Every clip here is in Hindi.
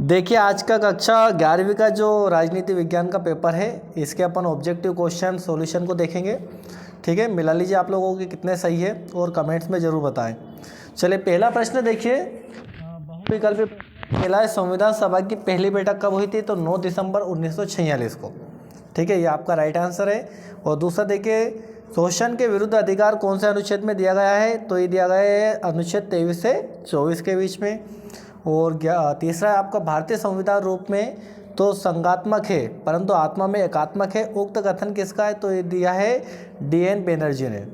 देखिए आज का कक्षा 11वीं का जो राजनीति विज्ञान का पेपर है इसके अपन ऑब्जेक्टिव क्वेश्चन सॉल्यूशन को देखेंगे। ठीक है, मिला लीजिए आप लोगों के कितने सही है और कमेंट्स में ज़रूर बताएं। चलिए पहला प्रश्न देखिए, बहुविकल्पी पहला है, संविधान सभा की पहली बैठक कब हुई थी? तो 9 दिसंबर 1946 को। ठीक है, ये आपका राइट आंसर है। और दूसरा देखिए, शोषण के विरुद्ध अधिकार कौन से अनुच्छेद में दिया गया है? तो ये दिया गया है अनुच्छेद 23 से 24 के बीच में। और तीसरा है आपका, भारतीय संविधान रूप में तो संघात्मक है परंतु आत्मा में एकात्मक है, उक्त कथन किसका है? तो ये दिया है DN बनर्जी ने।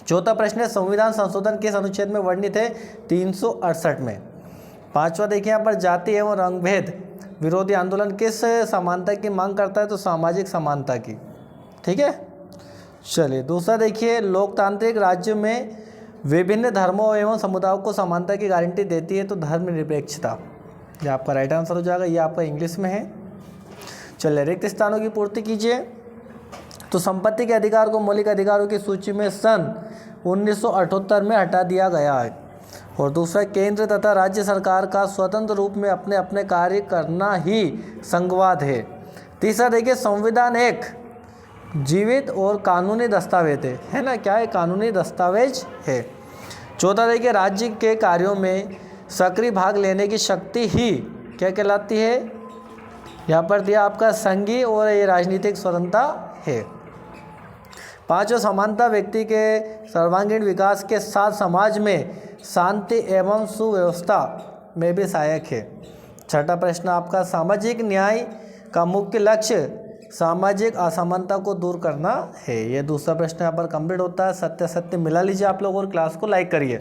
चौथा प्रश्न है, संविधान संशोधन किस अनुच्छेद में वर्णित है? 368 में। पांचवा देखिए यहाँ पर, जाति एवं रंगभेद विरोधी आंदोलन किस समानता की मांग करता है? तो सामाजिक समानता की। ठीक है, चलिए दूसरा देखिए, लोकतांत्रिक राज्य में विभिन्न धर्मों एवं समुदायों को समानता की गारंटी देती है तो धर्मनिरपेक्षता। ये आपका राइट आंसर हो जाएगा, ये आपका इंग्लिश में है। चलिए रिक्त स्थानों की पूर्ति कीजिए। तो संपत्ति के अधिकार को मौलिक अधिकारों की सूची में सन 1978 में हटा दिया गया है। और दूसरा, केंद्र तथा राज्य सरकार का स्वतंत्र रूप में अपने अपने कार्य करना ही संघवाद है। तीसरा देखिए, संविधान एक जीवित और कानूनी दस्तावेज है ना, क्या है? कानूनी दस्तावेज है। चौथा देखिए, राज्य के कार्यों में सक्रिय भाग लेने की शक्ति ही क्या कहलाती है? यहाँ पर दिया आपका संघीय और ये राजनीतिक स्वतंत्रता है। पांचवा, समानता व्यक्ति के सर्वांगीण विकास के साथ समाज में शांति एवं सुव्यवस्था में भी सहायक है। छठा प्रश्न आपका, सामाजिक न्याय का मुख्य लक्ष्य सामाजिक असमानता को दूर करना है। ये दूसरा प्रश्न यहाँ पर कंप्लीट होता है। सत्य सत्य मिला लीजिए आप लोग और क्लास को लाइक करिए।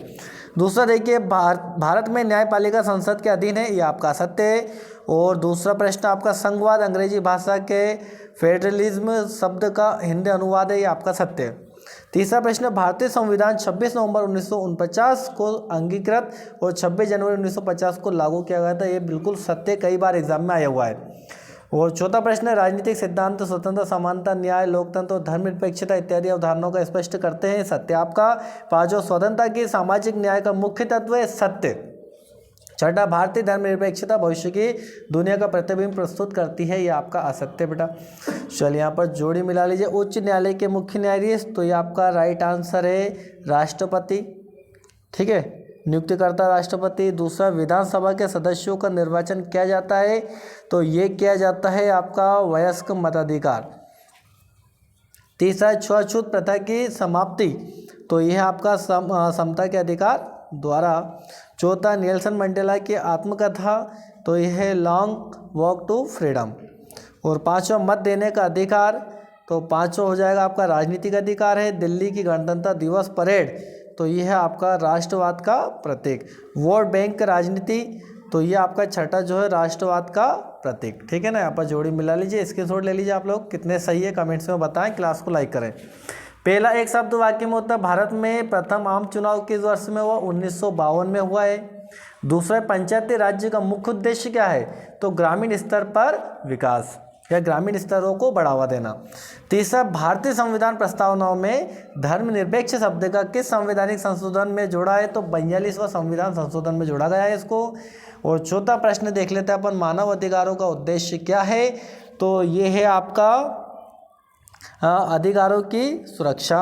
दूसरा देखिए, भारत में न्यायपालिका संसद के अधीन है, ये आपका सत्य है। और दूसरा प्रश्न आपका, संघवाद अंग्रेजी भाषा के फेडरलिज्म शब्द का हिंदी अनुवाद है, ये आपका सत्य है। तीसरा प्रश्न, भारतीय संविधान 26 नवंबर 1949 को अंगीकृत और 26 जनवरी 1950 को लागू किया गया था, ये बिल्कुल सत्य, कई बार एग्जाम में आया हुआ है। और चौथा प्रश्न है, राजनीतिक सिद्धांत स्वतंत्र, समानता, न्याय, लोकतंत्र और धर्मनिरपेक्षता इत्यादि अवधारणाओं का स्पष्ट करते हैं, सत्य आपका। पांचवा, स्वतंत्रता की सामाजिक न्याय का मुख्य तत्व है, सत्य। छठा, भारतीय धर्मनिरपेक्षता भविष्य की दुनिया का प्रतिबिंब प्रस्तुत करती है, ये आपका असत्य बेटा। चलिए यहाँ पर जोड़ी मिला लीजिए। उच्च न्यायालय के मुख्य न्यायाधीश, तो ये आपका राइट आंसर है राष्ट्रपति। ठीक है, नियुक्त करता राष्ट्रपति। दूसरा, विधानसभा के सदस्यों का निर्वाचन किया जाता है, तो ये किया जाता है आपका वयस्क मताधिकार। तीसरा, छुआछूत प्रथा की समाप्ति, तो यह आपका समता के अधिकार द्वारा। चौथा, नेल्सन मंडेला की आत्मकथा, तो यह है लॉन्ग वॉक टू फ्रीडम। और पांचवा, मत देने का अधिकार, तो पांचवा हो जाएगा आपका राजनीतिक अधिकार है। दिल्ली की गणतंत्र दिवस परेड, तो ये है आपका राष्ट्रवाद का प्रतीक। वोट बैंक राजनीति, तो ये आपका छठा जो है राष्ट्रवाद का प्रतीक। ठीक है ना, यहाँ पर जोड़ी मिला लीजिए, स्क्रीनशॉट ले लीजिए आप लोग, कितने सही है कमेंट्स में बताएं, क्लास को लाइक करें। पहला एक शब्द वाक्य में होता है, भारत में प्रथम आम चुनाव किस वर्ष में हुआ? 1952 में हुआ है। दूसरा, पंचायती राज्य का मुख्य उद्देश्य क्या है? तो ग्रामीण स्तर पर विकास या ग्रामीण स्तरों को बढ़ावा देना। तीसरा, भारतीय संविधान प्रस्तावनाओं में धर्मनिरपेक्ष शब्द का किस संवैधानिक संशोधन में जोड़ा है? तो 42वां संविधान संशोधन में जोड़ा गया है इसको। और चौथा प्रश्न देख लेते हैं अपन, मानव अधिकारों का उद्देश्य क्या है? तो ये है आपका अधिकारों की सुरक्षा।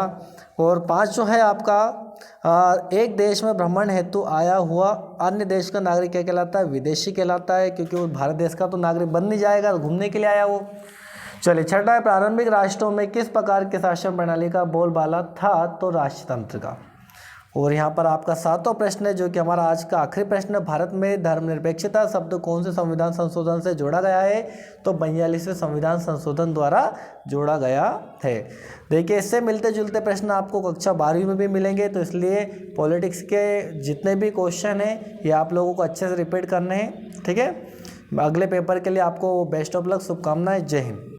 और पाँच जो है आपका, एक देश में भ्रमण हेतु आया हुआ अन्य देश का नागरिक क्या कहलाता है? विदेशी कहलाता है, क्योंकि वो भारत देश का तो नागरिक बन नहीं जाएगा, घूमने के लिए आया वो। चलिए छठा है, प्रारंभिक राष्ट्रों में किस प्रकार के शासन प्रणाली का बोलबाला था? तो राजतंत्र का। और यहाँ पर आपका सातवां प्रश्न है, जो कि हमारा आज का आखिरी प्रश्न है, भारत में धर्मनिरपेक्षता शब्द कौन से संविधान संशोधन से जोड़ा गया है? तो 42वें संविधान संशोधन द्वारा जोड़ा गया है। देखिए इससे मिलते जुलते प्रश्न आपको कक्षा 12वीं में भी मिलेंगे, तो इसलिए पॉलिटिक्स के जितने भी क्वेश्चन हैं ये आप लोगों को अच्छे से रिपीट करने हैं। ठीक है, अगले पेपर के लिए आपको बेस्ट ऑफ लक, शुभकामनाएं, जय हिंद।